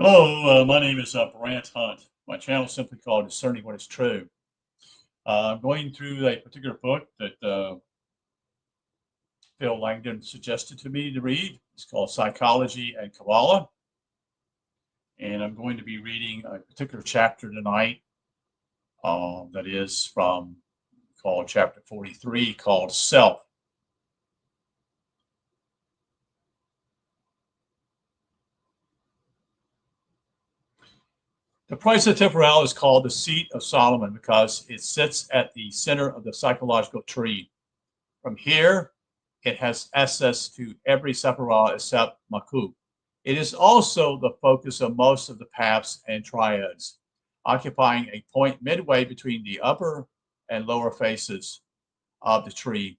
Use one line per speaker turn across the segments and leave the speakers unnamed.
Hello, my name is Brant Hunt. My channel is simply called Discerning What is True. I'm going through a particular book that Phil Langdon suggested to me to read. It's called Psychology and Kabbalah. And I'm going to be reading a particular chapter tonight that is from called chapter 43 called Self. The price of temporal is called the seat of Solomon because it sits at the center of the psychological tree. From here, it has access to every sephirah except Makub. It is also the focus of most of the paths and triads, occupying a point midway between the upper and lower faces of the tree.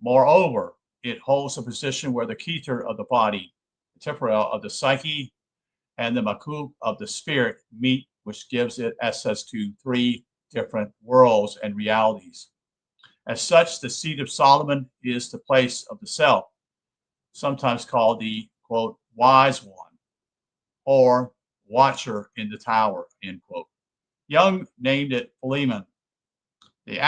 Moreover, it holds a position where the keter of the body, the temporal of the psyche, and the Makub of the spirit meet, which gives it access to three different worlds and realities. As such, the seat of Solomon is the place of the self, sometimes called the, quote, wise one, or watcher in the tower, end quote. Jung named it Philemon. The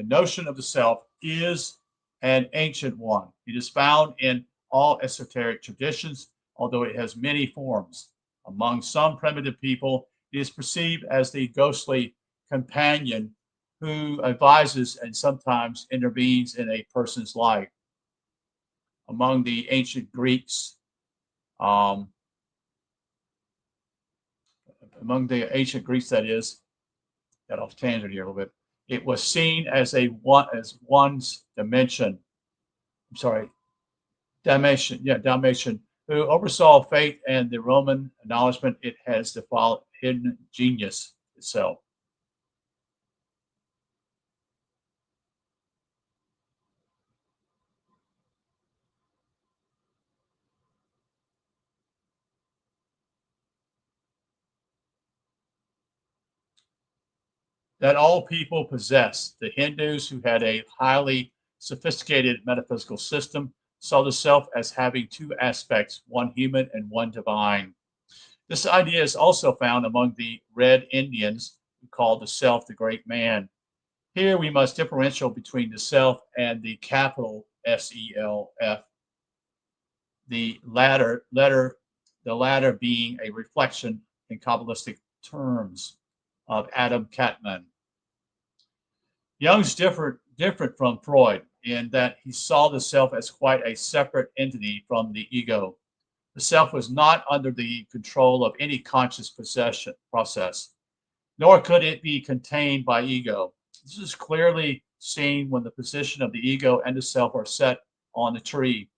notion of the self is an ancient one. It is found in all esoteric traditions, although it has many forms. Among some primitive people, it is perceived as the ghostly companion who advises and sometimes intervenes in a person's life. Among the ancient Greeks, that is, got off tangent here a little bit. It was seen as one's dimension. Dalmatian, who oversaw fate and the Roman acknowledgement it has the hidden genius itself. That all people possess. The Hindus, who had a highly sophisticated metaphysical system, saw the self as having two aspects, one human and one divine. This idea is also found among the Red Indians, who called the self the great man. Here we must differentiate between the self and the capital SELF, the latter being a reflection in Kabbalistic terms of Adam Katman. Jung's different from Freud in that he saw the self as quite a separate entity from the ego. The self was not under the control of any conscious process, nor could it be contained by ego. This is clearly seen when the position of the ego and the self are set on the tree.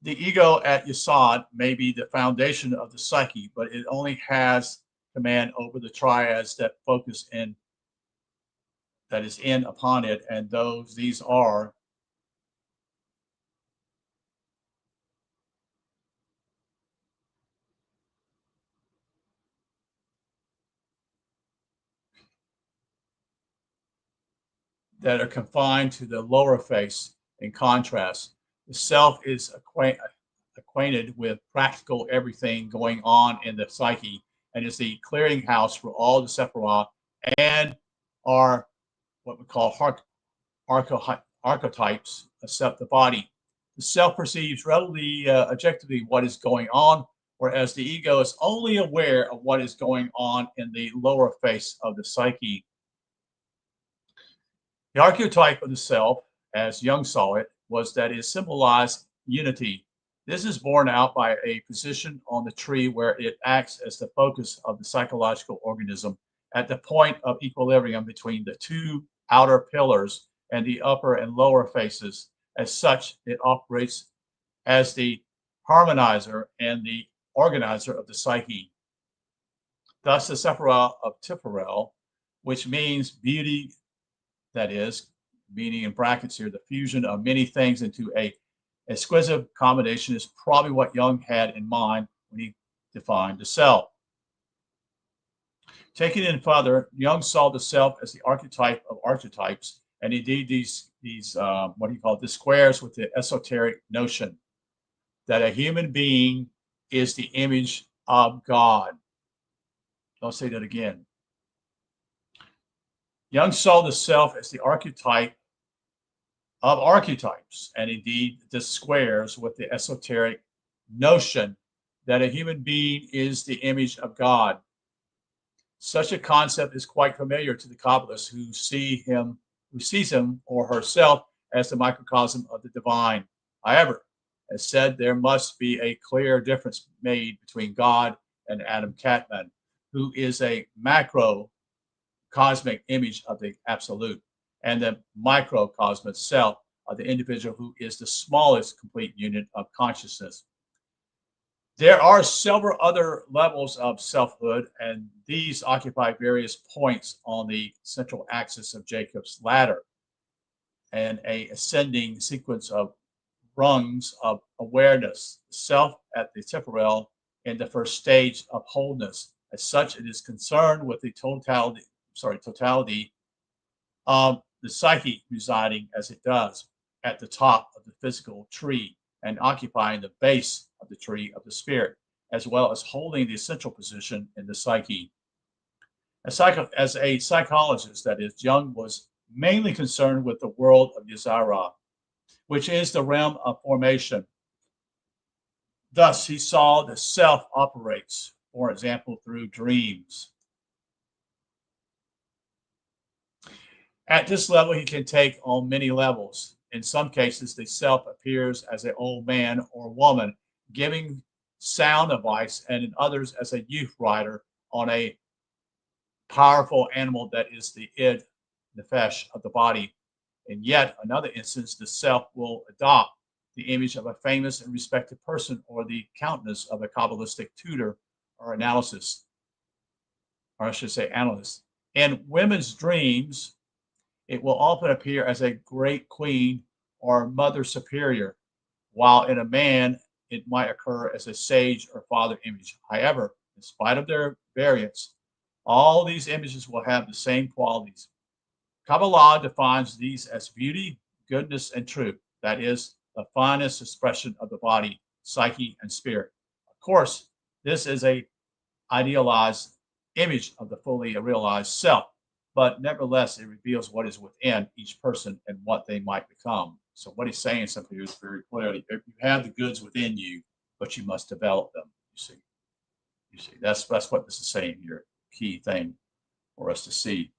The ego at Yesod may be the foundation of the psyche, but it only has command over the triads that is in upon it, and these are that are confined to the lower face. In contrast, the self is acquainted with practical everything going on in the psyche and is the clearinghouse for all the sephirah and are what we call archetypes, except the body. The self perceives relatively objectively what is going on, whereas the ego is only aware of what is going on in the lower face of the psyche. The archetype of the self, as Jung saw it, was that it symbolized unity. This is borne out by a position on the tree where it acts as the focus of the psychological organism at the point of equilibrium between the two outer pillars and the upper and lower faces. As such, it operates as the harmonizer and the organizer of the psyche. Thus, the sephirah of Tiferet, which means beauty, that is, meaning in brackets here, the fusion of many things into a exquisite combination, is probably what Jung had in mind when he defined the self. Taking it further, Jung saw the self as the archetype of archetypes, and indeed these what he called the squares with the esoteric notion. that a human being is the image of God. I'll say that again. Jung saw the self as the archetype of archetypes, and indeed this squares with the esoteric notion that a human being is the image of God. Such a concept is quite familiar to the Kabbalists who sees him or herself as the microcosm of the divine. However, as said, there must be a clear difference made between God and Adam Katman, who is a macro cosmic image of the absolute, and the microcosmic self of the individual who is the smallest complete unit of consciousness. There are several other levels of selfhood, and these occupy various points on the central axis of Jacob's ladder and a ascending sequence of rungs of awareness. Self at the temporal in the first stage of wholeness. As such, it is concerned with the totality of the psyche residing as it does at the top of the physical tree and occupying the base of the tree of the spirit, as well as holding the essential position in the psyche. As a psychologist, that is, Jung was mainly concerned with the world of Yazara, which is the realm of formation. Thus, he saw the self operates, for example, through dreams. At this level, he can take on many levels. In some cases, the self appears as an old man or woman, giving sound advice, and in others, as a youth rider on a powerful animal that is the id, nefesh, of the body. In yet another instance, the self will adopt the image of a famous and respected person or the countenance of a Kabbalistic tutor or analyst. In women's dreams, it will often appear as a great queen or mother superior, while in a man, it might occur as a sage or father image. However, in spite of their variance, all these images will have the same qualities. Kabbalah defines these as beauty, goodness, and truth. That is, the finest expression of the body, psyche, and spirit. Of course, this is a idealized image of the fully realized self, but nevertheless, it reveals what is within each person and what they might become. So what he's saying simply is very clearly, you have the goods within you, but you must develop them. You see, that's what this is saying here. Key thing for us to see.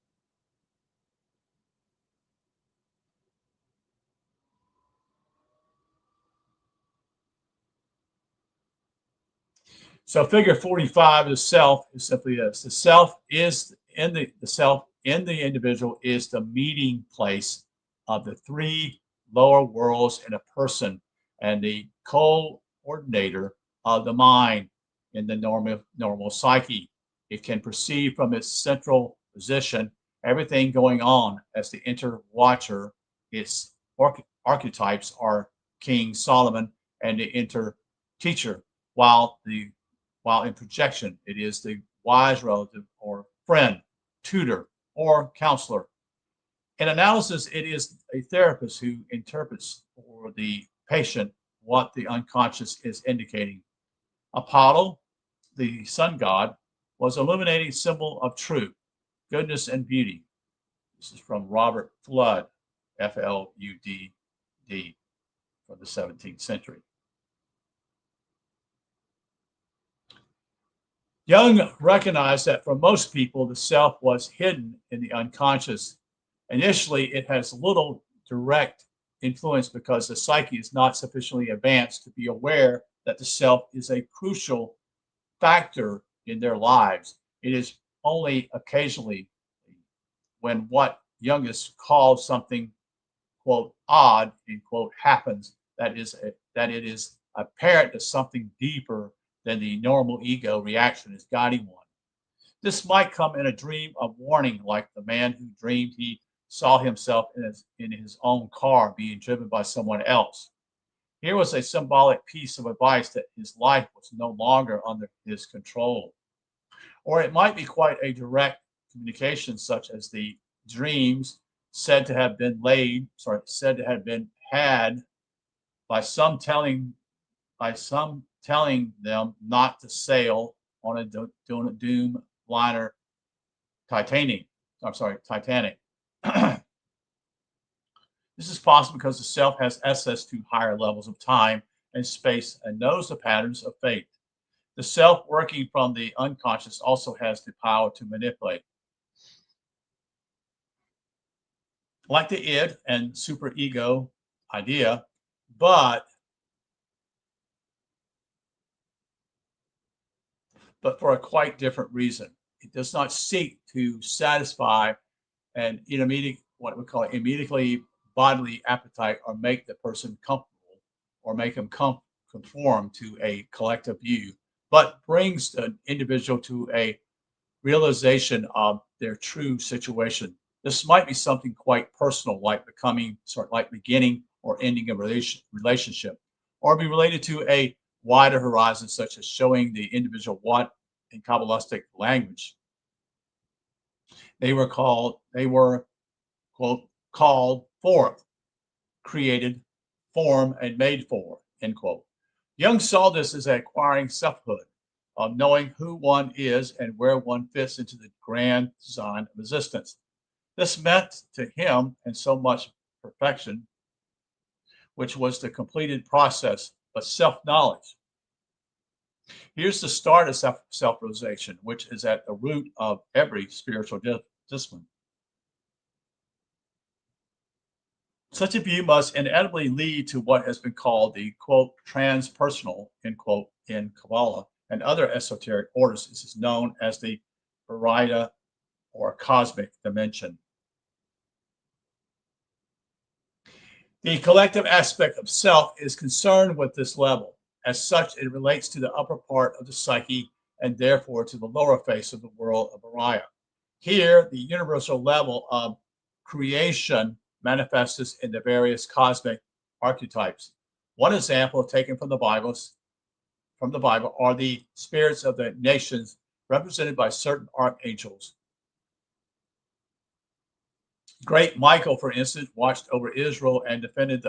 So figure 45, the self is simply this. The self is in the self in the individual is the meeting place of the three lower worlds in a person and the coordinator of the mind in the normal psyche. It can perceive from its central position everything going on as the inter-watcher. Its archetypes are King Solomon and the inter-teacher, while in projection, it is the wise relative or friend, tutor, or counselor. In analysis, it is a therapist who interprets for the patient what the unconscious is indicating. Apollo, the sun god, was an illuminating symbol of truth, goodness, and beauty. This is from Robert Flood, F-L-U-D-D, from the 17th century. Jung recognized that for most people, the self was hidden in the unconscious. Initially, it has little direct influence because the psyche is not sufficiently advanced to be aware that the self is a crucial factor in their lives. It is only occasionally when what Jungists called something, quote, odd, end quote, happens that it is apparent that something deeper than the normal ego reaction is guiding one. This might come in a dream of warning, like the man who dreamed he saw himself in his own car being driven by someone else. Here was a symbolic piece of advice that his life was no longer under his control. Or it might be quite a direct communication, such as the dreams said to have been had by some telling by some telling them not to sail on a doom liner Titanic. I'm sorry, Titanic. This is possible because the self has access to higher levels of time and space and knows the patterns of fate. The self working from the unconscious also has the power to manipulate. Like the id and superego idea, but for a quite different reason. It does not seek to satisfy an immediate, what we call immediately bodily appetite, or make the person comfortable, or make them conform to a collective view, but brings the individual to a realization of their true situation. This might be something quite personal, like like beginning or ending a relationship, or be related to a wider horizon, such as showing the individual what, in Kabbalistic language, they were quote called forth, created, formed, and made for, end quote. Jung saw this as acquiring selfhood, of knowing who one is and where one fits into the grand design of existence. This meant to him in so much perfection, which was the completed process of self-knowledge. Here's the start of self-realization, which is at the root of every spiritual discipline. Such a view must inevitably lead to what has been called the quote transpersonal, end quote, in Kabbalah and other esoteric orders. This is known as the Varida or cosmic dimension. The collective aspect of self is concerned with this level. As such, it relates to the upper part of the psyche and therefore to the lower face of the world of Araya. Here, the universal level of creation manifests in the various cosmic archetypes. One example taken from the Bible are the spirits of the nations represented by certain archangels. Great Michael, for instance, watched over Israel and defended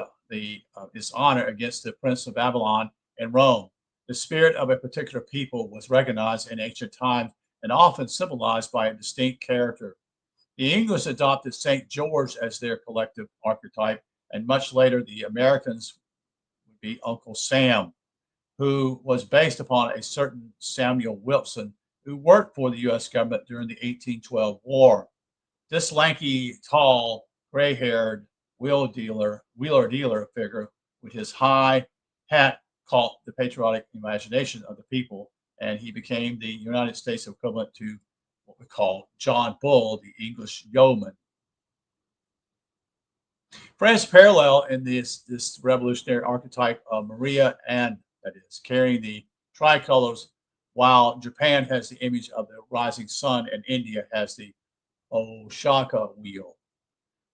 his honor against the prince of Babylon in Rome. The spirit of a particular people was recognized in ancient times and often symbolized by a distinct character. The English adopted St. George as their collective archetype, and much later the Americans would be Uncle Sam, who was based upon a certain Samuel Wilson, who worked for the U.S. government during the 1812 war. This lanky, tall, gray-haired wheeler dealer figure with his high hat caught the patriotic imagination of the people, and he became the United States equivalent to what we call John Bull, the English yeoman. France parallel in this revolutionary archetype of Maria Anne, that is, carrying the tricolors, while Japan has the image of the rising sun and India has the Oshaka wheel.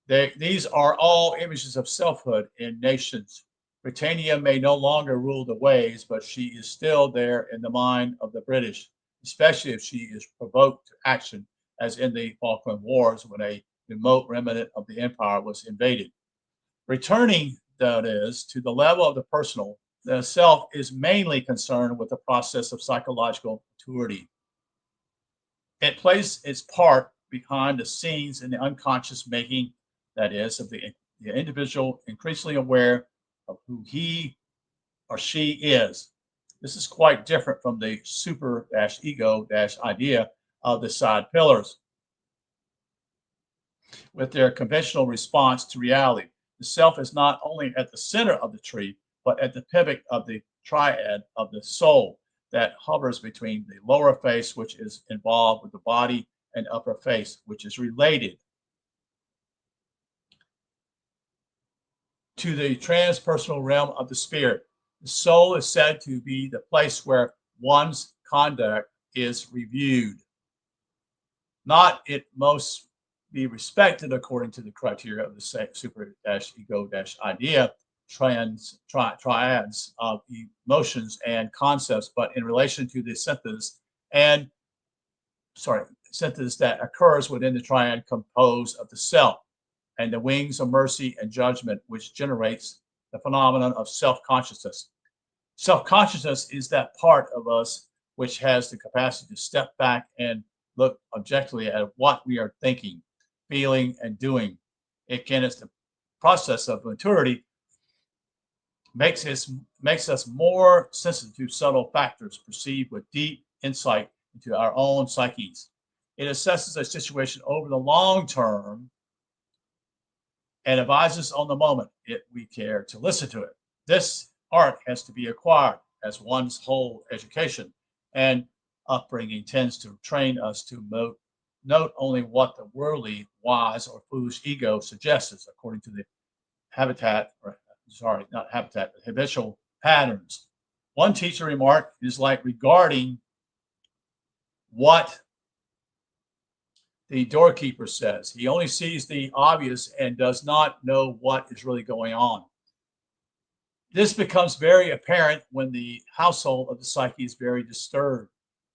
These are all images of selfhood in nations. Britannia may no longer rule the waves, but she is still there in the mind of the British, especially if she is provoked to action, as in the Falkland Wars when a remote remnant of the empire was invaded. Returning, that is, to the level of the personal, the self is mainly concerned with the process of psychological maturity. It plays its part behind the scenes in the unconscious making, that is, of the individual increasingly aware of who he or she is. This is quite different from the super-ego idea of the side pillars. With their conventional response to reality, the self is not only at the center of the tree, but at the pivot of the triad of the soul that hovers between the lower face, which is involved with the body, and upper face, which is related to the transpersonal realm of the spirit. The soul is said to be the place where one's conduct is reviewed. Not it most be respected according to the criteria of the super-ego idea, triads of emotions and concepts, but in relation to the synthesis that occurs within the triad composed of the self and the wings of mercy and judgment, which generates the phenomenon of self-consciousness. Self-consciousness is that part of us which has the capacity to step back and look objectively at what we are thinking, feeling, and doing. It can, as the process of maturity, makes us more sensitive to subtle factors perceived with deep insight into our own psyches. It assesses a situation over the long term and advises on the moment if we care to listen to it. This art has to be acquired, as one's whole education and upbringing tends to train us to note only what the worldly, wise, or foolish ego suggests, according to the habitat, or sorry, not habitat, but habitual patterns. One teacher remarked, it is like regarding what the doorkeeper says. He only sees the obvious and does not know what is really going on. This becomes very apparent when the household of the psyche is very disturbed,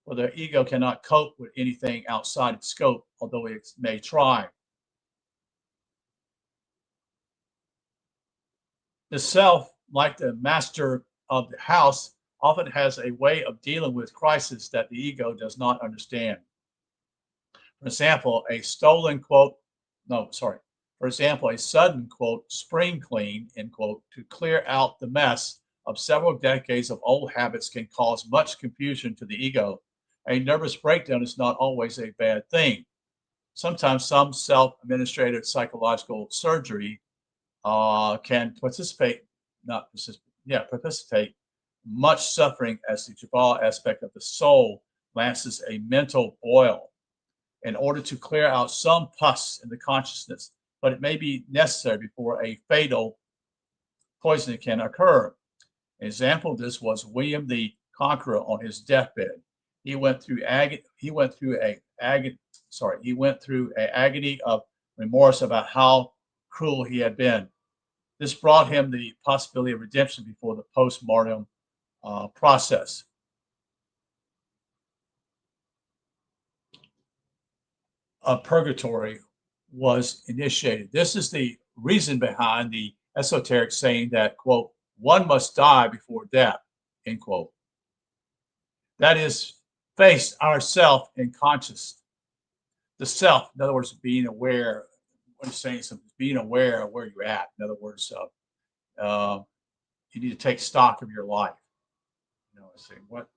for the ego cannot cope with anything outside its scope, although it may try. The self, like the master of the house, often has a way of dealing with crisis that the ego does not understand. For example, a stolen quote, no, sorry. For example, a sudden quote, spring clean, end quote, to clear out the mess of several decades of old habits can cause much confusion to the ego. A nervous breakdown is not always a bad thing. Sometimes some self-administrated psychological surgery can participate much suffering as the Kabbalah aspect of the soul lances a mental boil in order to clear out some pus in the consciousness, but it may be necessary before a fatal poisoning can occur. An example of this was William the Conqueror on his deathbed. He went through an agony of remorse about how cruel he had been. This brought him the possibility of redemption before the post-mortem process. Of purgatory was initiated. This is the reason behind the esoteric saying that, quote, one must die before death, end quote. That is, face ourself in conscious. The self, in other words, being aware, when you're saying something, being aware of where you're at. In other words, you need to take stock of your life. Say what,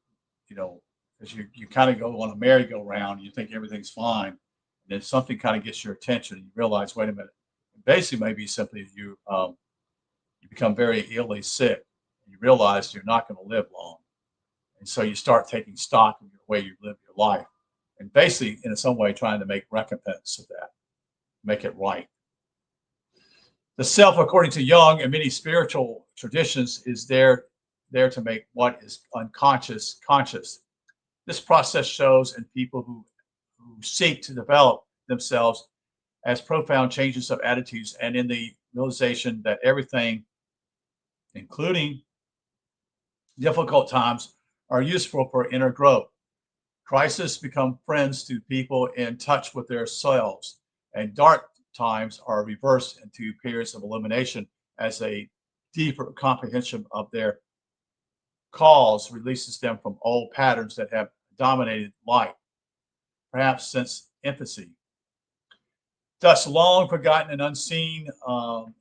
because you kind of go on a merry-go-round, you think everything's fine, and then something kind of gets your attention, and you realize, wait a minute, basically maybe simply you become very illy sick, and you realize you're not going to live long, and so you start taking stock of the way you live your life, and basically in some way trying to make recompense of that, make it right. The self, according to Jung and many spiritual traditions, is there to make what is unconscious conscious. This process shows in people who seek to develop themselves as profound changes of attitudes and in the realization that everything, including difficult times, are useful for inner growth. Crises become friends to people in touch with their selves, and dark times are reversed into periods of illumination as a deeper comprehension of their cause releases them from old patterns that have dominated life, perhaps since infancy. Thus, long forgotten and unseen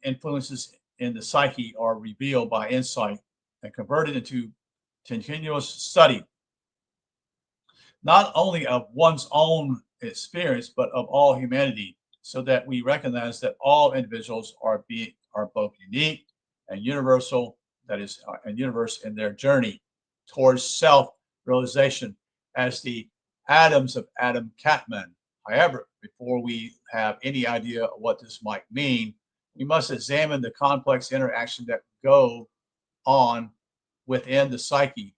influences in the psyche are revealed by insight and converted into continuous study, not only of one's own experience, but of all humanity, so that we recognize that all individuals are both unique and universal, that is, and universe in their journey towards self-realization as the atoms of Adam Catman. However, before we have any idea of what this might mean, we must examine the complex interaction that go on within the psyche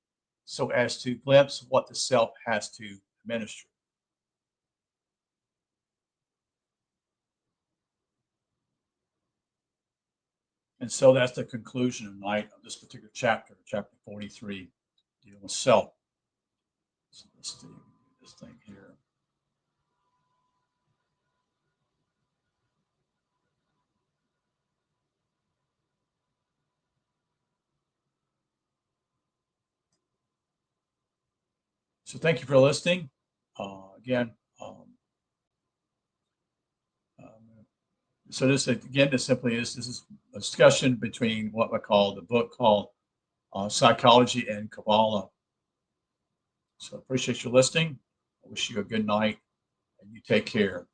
so as to glimpse what the self has to administer. And so that's the conclusion tonight of this particular chapter, chapter 43, dealing with self. So let's do this thing here. So thank you for listening. Again, so this simply is a discussion between what I call the book called Psychology and Kabbalah. So appreciate you listening. I wish you a good night, and you take care.